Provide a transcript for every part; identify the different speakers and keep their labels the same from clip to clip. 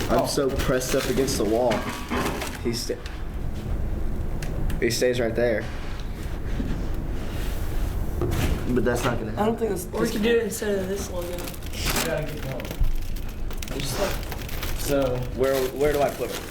Speaker 1: I'm so pressed up against the wall. He stays right there. But that's not gonna happen.
Speaker 2: I don't think that's. Or we could do it instead of this logo.
Speaker 3: You gotta get going.
Speaker 2: Just like.
Speaker 1: So where do I put him?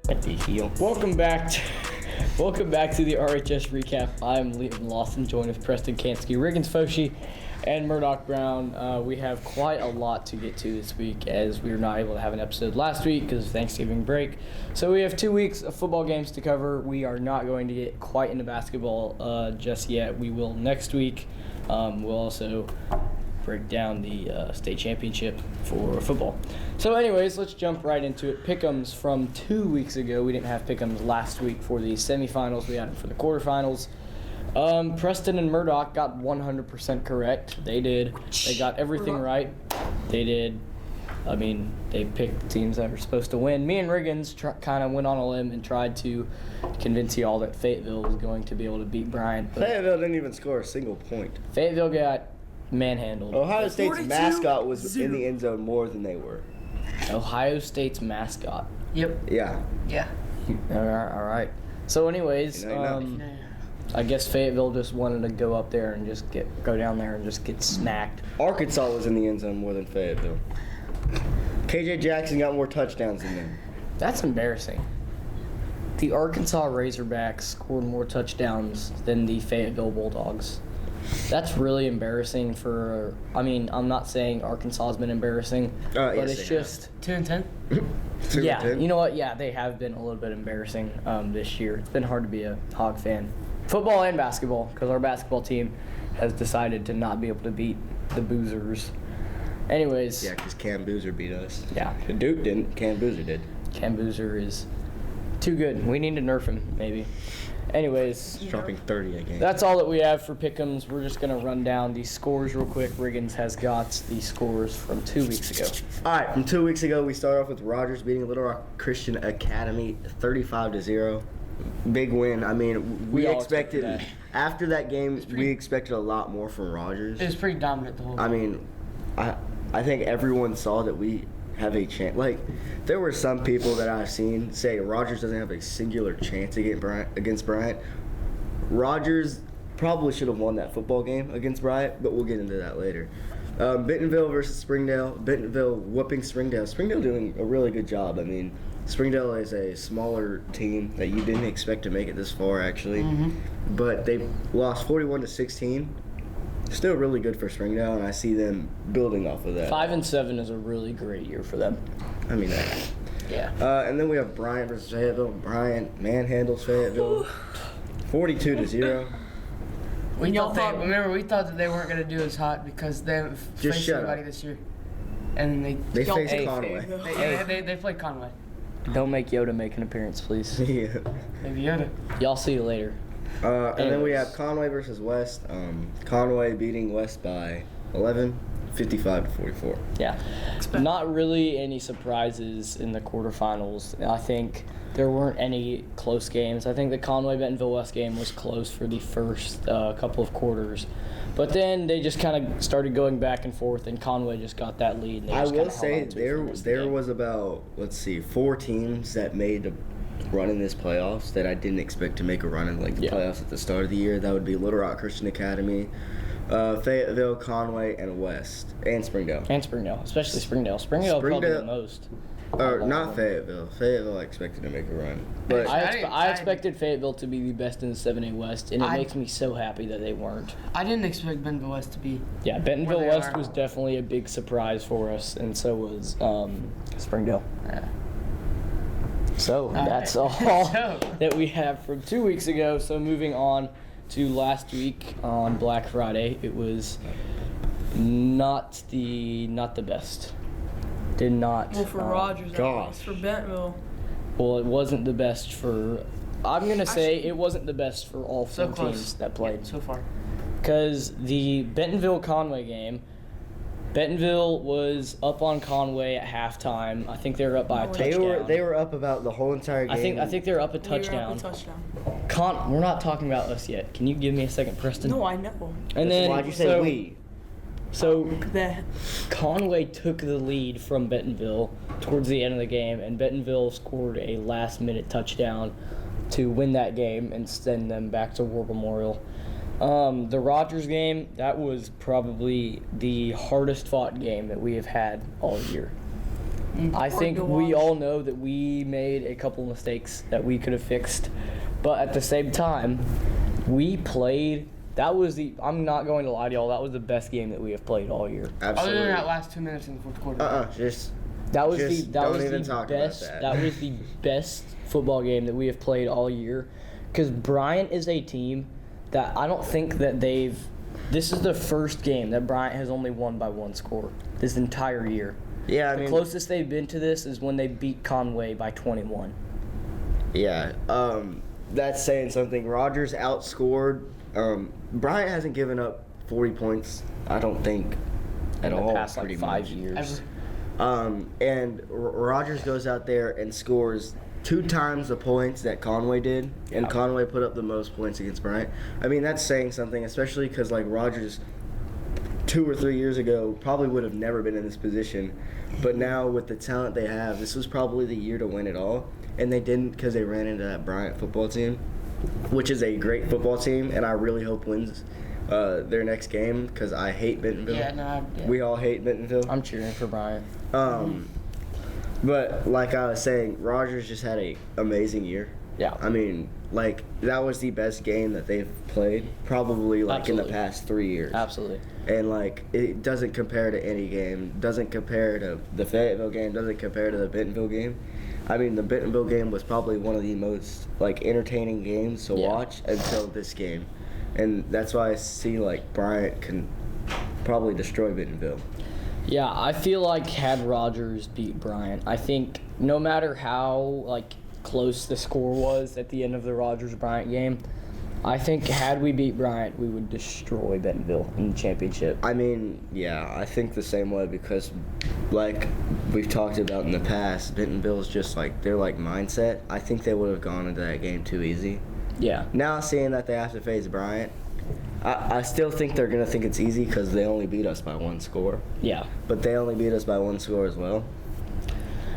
Speaker 3: At the heel. Welcome back to the RHS Recap. I'm Liam Lawson, joined with Preston Kansky, Riggins Foshi, and Murdoch Brown. We have quite a lot to get to this week as we were not able to have an episode last week because of Thanksgiving break. So we have 2 weeks of football games to cover. We are not going to get quite into basketball just yet. We will next week. We'll also break down the state championship for football. So anyways, let's jump right into it. Pick'ems from 2 weeks ago. We didn't have pick'ems last week for the semifinals. We had them for the quarterfinals. Preston and Murdoch got 100% correct. They did. They got everything right. They did. I mean, they picked teams that were supposed to win. Me and Riggins kind of went on a limb and tried to convince you all that Fayetteville was going to be able to beat Bryant.
Speaker 1: Fayetteville didn't even score a single point.
Speaker 3: Fayetteville got manhandled.
Speaker 1: Ohio State's mascot was in the end zone more than they were.
Speaker 3: Ohio State's mascot.
Speaker 2: Yep.
Speaker 1: Yeah.
Speaker 2: Yeah.
Speaker 3: All right. So anyways, I guess Fayetteville just wanted to go up there and just go down there and just get smacked.
Speaker 1: Arkansas was in the end zone more than Fayetteville. KJ Jackson got more touchdowns than them.
Speaker 3: That's embarrassing. The Arkansas Razorbacks scored more touchdowns than the Fayetteville Bulldogs. That's really embarrassing for, I'm not saying Arkansas has been embarrassing, but
Speaker 1: yes,
Speaker 3: it's just
Speaker 2: 2-10.
Speaker 3: Yeah, you know what? Yeah, they have been a little bit embarrassing this year. It's been hard to be a Hog fan. Football and basketball, because our basketball team has decided to not be able to beat the Boozers. Anyways.
Speaker 1: Yeah, because Cam Boozer beat us.
Speaker 3: Yeah.
Speaker 1: Duke didn't. Cam Boozer did.
Speaker 3: Cam Boozer is too good. We need to nerf him, maybe. Anyways.
Speaker 1: He's dropping 30 a game.
Speaker 3: That's all that we have for pick'ems. We're just going to run down the scores real quick. Riggins has got the scores from 2 weeks ago.
Speaker 1: All right, from 2 weeks ago, we start off with Rogers beating Little Rock Christian Academy 35-0. Big win. I mean, we expected that. After that game, we expected a lot more from Rogers.
Speaker 2: It was pretty dominant the whole game.
Speaker 1: I mean, I think everyone saw that we have a chance. Like, there were some people that I've seen say Rogers doesn't have a singular chance against Bryant. Rogers probably should have won that football game against Bryant, but we'll get into that later. Bentonville versus Springdale. Bentonville whooping Springdale. Springdale doing a really good job. I mean, Springdale is a smaller team that you didn't expect to make it this far, actually. Mm-hmm. But they lost 41-16. Still really good for Springdale, and I see them building off of that.
Speaker 3: 5-7 is a really great year for them.
Speaker 1: I mean,
Speaker 3: yeah.
Speaker 1: And then we have Bryant versus Fayetteville. Bryant manhandles Fayetteville 42-0.
Speaker 2: We thought that they weren't going to do as hot because they haven't faced anybody this year. And they
Speaker 1: faced Conway.
Speaker 2: They played Conway.
Speaker 3: Don't make Yoda make an appearance, please.
Speaker 1: Yeah.
Speaker 2: Maybe Yoda.
Speaker 3: Y'all see you later.
Speaker 1: And then we have Conway versus West. Conway beating West by 11, 55-44.
Speaker 3: Yeah. Not really any surprises in the quarterfinals. I think there weren't any close games. I think the Conway-Bentonville West game was close for the first couple of quarters. But then they just kind of started going back and forth, and Conway just got that lead. And
Speaker 1: I will say there was about, 4 teams that made a run in this playoffs that I didn't expect to make a run in the playoffs at the start of the year. That would be Little Rock Christian Academy, Fayetteville, Conway, and West, and Springdale.
Speaker 3: Especially Springdale. Springdale probably the most.
Speaker 1: Not Fayetteville. Fayetteville I expected to make a run. But
Speaker 3: I expected Fayetteville to be the best in the 7A West, and it makes me so happy that they weren't.
Speaker 2: I didn't expect Bentonville West to be.
Speaker 3: Yeah, Bentonville West was definitely a big surprise for us, and so was Springdale.
Speaker 2: Yeah.
Speaker 3: So that's all that we have from 2 weeks ago. So moving on to last week on Black Friday, it was not the best. Did not.
Speaker 2: Well, for Rogers, for Bentonville.
Speaker 3: Well, it wasn't the best for. I'm gonna say it wasn't the best for all 4 teams that played
Speaker 2: so far.
Speaker 3: because the Bentonville-Conway game, Bentonville was up on Conway at halftime. I think they were up by a touchdown.
Speaker 1: They were up about the whole entire game.
Speaker 3: I think they were up a touchdown. We're not talking about us yet. Can you give me a second, Preston?
Speaker 2: No, I know.
Speaker 3: And then
Speaker 1: why'd you say we?
Speaker 3: So Conway took the lead from Bentonville towards the end of the game, and Bentonville scored a last-minute touchdown to win that game and send them back to War Memorial. The Rogers game, that was probably the hardest fought game that we have had all year. I think we all know that we made a couple mistakes that we could have fixed, but at the same time, we played. I'm not going to lie to y'all, that was the best game that we have played all year.
Speaker 1: Absolutely.
Speaker 2: Other than that last 2 minutes in the fourth quarter.
Speaker 3: That was the best football game that we have played all year, because Bryant is a team that I don't think that this is the first game that Bryant has only won by one score this entire year.
Speaker 1: Yeah,
Speaker 3: the closest they've been to this is when they beat Conway by 21.
Speaker 1: Yeah, that's saying something. Rogers outscored. Bryant hasn't given up 40 points, I don't think, at all.
Speaker 3: In the past, 5 years.
Speaker 1: And Rogers goes out there and scores 2 times the points that Conway did, and Conway put up the most points against Bryant. I mean, that's saying something, especially because, like, Rogers 2 or 3 years ago probably would have never been in this position, but now with the talent they have, this was probably the year to win it all, and they didn't because they ran into that Bryant football team, which is a great football team, and I really hope wins their next game because I hate Bentonville.
Speaker 2: Yeah.
Speaker 1: We all hate Bentonville.
Speaker 3: I'm cheering for Bryant.
Speaker 1: But like I was saying, Rogers just had an amazing year.
Speaker 3: Yeah.
Speaker 1: I mean, like, that was the best game that they've played probably, like,
Speaker 3: Absolutely.
Speaker 1: in the past 3 years.
Speaker 3: Absolutely.
Speaker 1: And, like, it doesn't compare to any game. Doesn't compare to the Fayetteville game. Doesn't compare to the Bentonville game. I mean, the Bentonville game was probably one of the most, like, entertaining games to watch until this game. And that's why I see, like, Bryant can probably destroy Bentonville.
Speaker 3: Yeah, I feel like had Rogers beat Bryant, I think no matter how, like, close the score was at the end of the Rogers-Bryant game, I think had we beat Bryant, we would destroy Bentonville in the championship.
Speaker 1: I mean, yeah, I think the same way because, like we've talked about in the past, Bentonville's just, like, their, like, mindset. I think they would have gone into that game too easy.
Speaker 3: Yeah.
Speaker 1: Now seeing that they have to face Bryant, I still think they're going to think it's easy because they only beat us by 1 score.
Speaker 3: Yeah.
Speaker 1: But they only beat us by 1 score as well.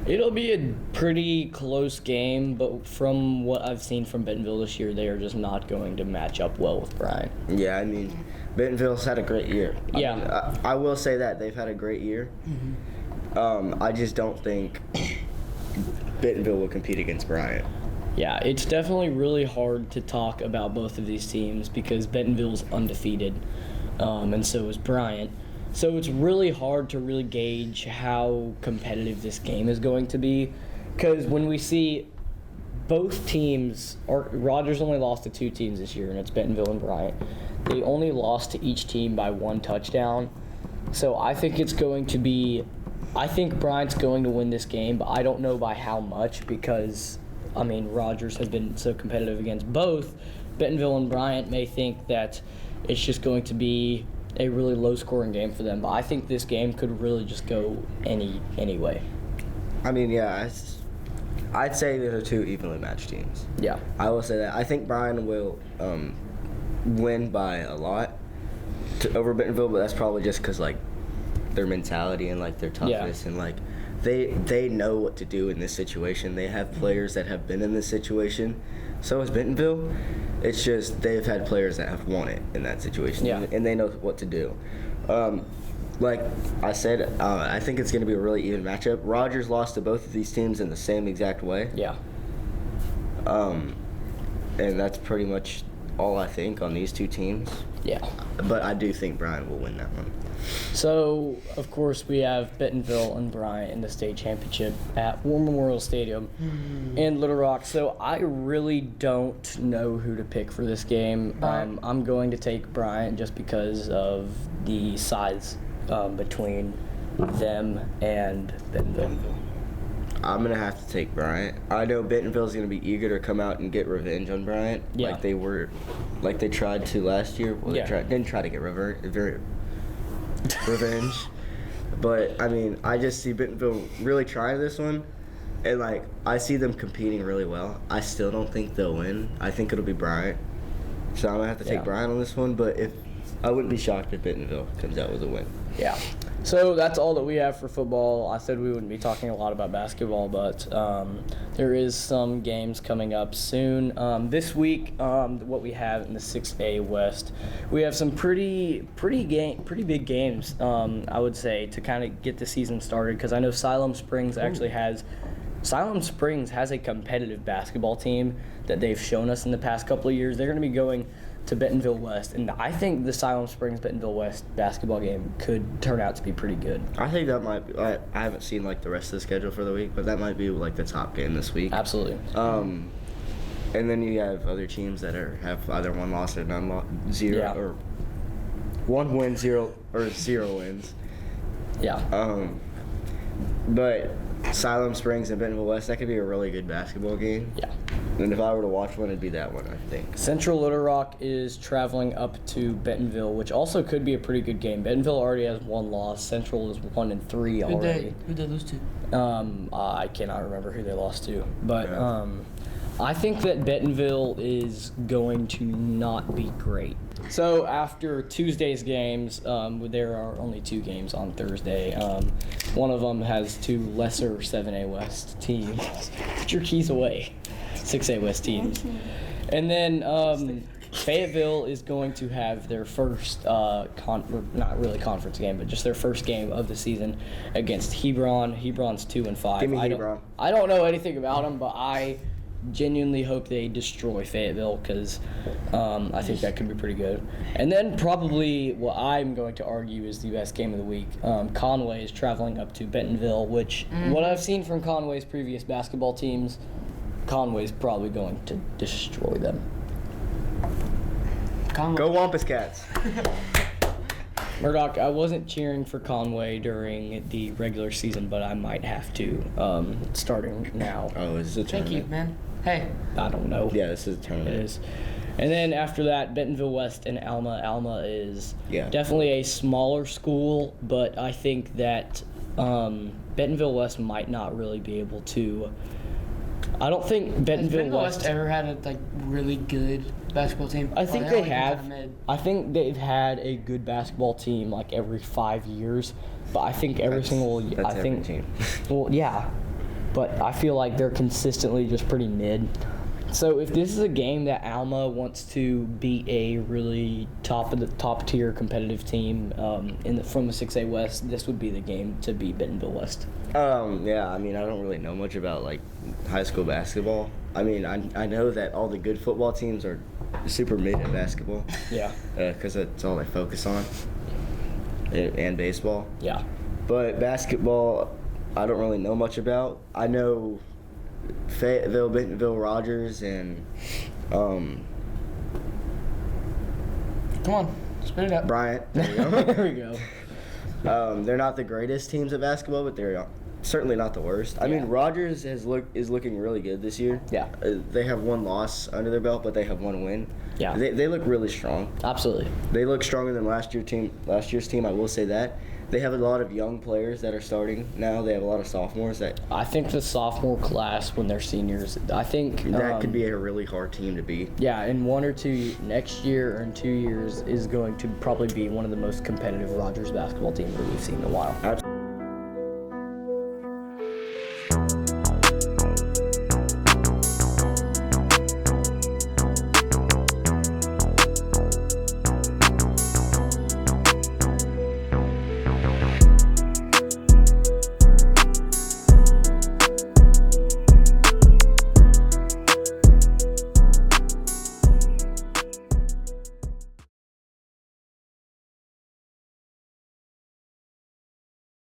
Speaker 3: It'll be a pretty close game, but from what I've seen from Bentonville this year, they are just not going to match up well with Bryant.
Speaker 1: Yeah, I mean, Bentonville's had a great year.
Speaker 3: Yeah.
Speaker 1: I will say that. They've had a great year. Mm-hmm. I just don't think Bentonville will compete against Bryant.
Speaker 3: Yeah, it's definitely really hard to talk about both of these teams because Bentonville's undefeated, and so is Bryant. So it's really hard to really gauge how competitive this game is going to be because when we see both teams, Rogers only lost to 2 teams this year, and it's Bentonville and Bryant. They only lost to each team by 1 touchdown. So I think Bryant's going to win this game, but I don't know by how much because I mean, Rogers has been so competitive against both. Bentonville and Bryant may think that it's just going to be a really low-scoring game for them, but I think this game could really just go any way.
Speaker 1: I mean, yeah, I'd say they're 2 evenly matched teams.
Speaker 3: Yeah.
Speaker 1: I will say that. I think Bryant will win by a lot over Bentonville, but that's probably just because, like, their mentality and, like, their toughness and, like, They know what to do in this situation. They have players that have been in this situation. So has Bentonville. It's just they've had players that have won it in that situation, and they know what to do. Like I said, I think it's going to be a really even matchup. Rogers lost to both of these teams in the same exact way.
Speaker 3: Yeah.
Speaker 1: And that's pretty much all I think on these 2 teams.
Speaker 3: Yeah.
Speaker 1: But I do think Bryant will win that one.
Speaker 3: So, of course, we have Bentonville and Bryant in the state championship at War Memorial Stadium in Little Rock. So I really don't know who to pick for this game. I'm going to take Bryant just because of the size between them and Bentonville.
Speaker 1: I'm going to have to take Bryant. I know Bentonville's going to be eager to come out and get revenge on Bryant.
Speaker 3: Yeah.
Speaker 1: Like they tried to last year. Well,
Speaker 3: Yeah.
Speaker 1: they didn't try to get revenge. But, I mean, I just see Bentonville really trying this one. And, like, I see them competing really well. I still don't think they'll win. I think it'll be Bryant. So I'm going to have to take Bryant on this one. But I wouldn't be shocked if Bentonville comes out with a win.
Speaker 3: Yeah. So that's all that we have for football. I said we wouldn't be talking a lot about basketball, but there is some games coming up soon. This week, what we have in the 6A West, we have some pretty big games, I would say, to kind of get the season started, because I know Siloam Springs has a competitive basketball team that they've shown us in the past couple of years. They're going to be going to Bentonville West, and I think the Siloam Springs Bentonville West basketball game could turn out to be pretty good.
Speaker 1: I think that might be, I haven't seen like the rest of the schedule for the week, but that might be like the top game this week.
Speaker 3: Absolutely.
Speaker 1: And then you have other teams that have either one loss or or 1 win, 0 wins.
Speaker 3: Yeah.
Speaker 1: But Siloam Springs and Bentonville West, that could be a really good basketball game.
Speaker 3: Yeah.
Speaker 1: And if I were to watch one, it'd be that one, I think.
Speaker 3: Central Little Rock is traveling up to Bentonville, which also could be a pretty good game. Bentonville already has 1 loss. Central is 1-3 already.
Speaker 2: Who'd they lose to?
Speaker 3: I cannot remember who they lost to, but I think that Bentonville is going to not be great. So after Tuesday's games, there are only 2 games on Thursday. One of them has 2 lesser 7A West teams. Put your keys away. 6A West teams. And then Fayetteville is going to have their first, not really conference game, but just their first game of the season against Hebron. Hebron's 2-5.
Speaker 1: Give me Hebron.
Speaker 3: I don't know anything about them, but I genuinely hope they destroy Fayetteville, because I think that could be pretty good. And then probably what I'm going to argue is the best game of the week. Conway is traveling up to Bentonville, which what I've seen from Conway's previous basketball teams, Conway's probably going to destroy them.
Speaker 1: Go Wampus Cats.
Speaker 3: Murdoch, I wasn't cheering for Conway during the regular season, but I might have to, starting now.
Speaker 1: Oh, is it a tournament?
Speaker 2: Thank you, man. Hey.
Speaker 3: I don't know.
Speaker 1: Yeah, this is a tournament.
Speaker 3: It is. And then after that, Bentonville West and Alma. Alma is definitely a smaller school, but I think that Bentonville West might not really be able to. I don't think Bentonville West
Speaker 2: ever had a really good basketball team.
Speaker 3: I think they have. I think they've had a good basketball team like every 5 years, but I think every single.
Speaker 1: That's
Speaker 3: I think.
Speaker 1: every team.
Speaker 3: Well, yeah, but I feel like they're consistently just pretty mid. So if this is a game that Alma wants to beat a really top tier competitive team from the 6A West, this would be the game to beat Bentonville West.
Speaker 1: Yeah, I mean, I don't really know much about like high school basketball. I mean, I know that all the good football teams are super mid at basketball.
Speaker 3: Yeah.
Speaker 1: Because that's all they focus on. And baseball.
Speaker 3: Yeah.
Speaker 1: But basketball, I don't really know much about. I know Fayetteville, Bentonville, Rogers, and
Speaker 2: Come on, spit it up.
Speaker 1: Bryant. There you go.
Speaker 3: There we go.
Speaker 1: They're not the greatest teams at basketball, but they're certainly not the worst. I mean, Rogers is looking really good this year.
Speaker 3: Yeah.
Speaker 1: They have 1 loss under their belt, but they have 1 win.
Speaker 3: Yeah.
Speaker 1: They look really strong.
Speaker 3: Absolutely.
Speaker 1: They look stronger than last year's team. I will say that. They have a lot of young players that are starting now. They have a lot of sophomores that.
Speaker 3: I think the sophomore class, when they're seniors, I think
Speaker 1: that could be a really hard team to beat.
Speaker 3: Yeah, in 1 or 2 next year or in 2 years is going to probably be one of the most competitive Rogers basketball teams that we've seen in a while.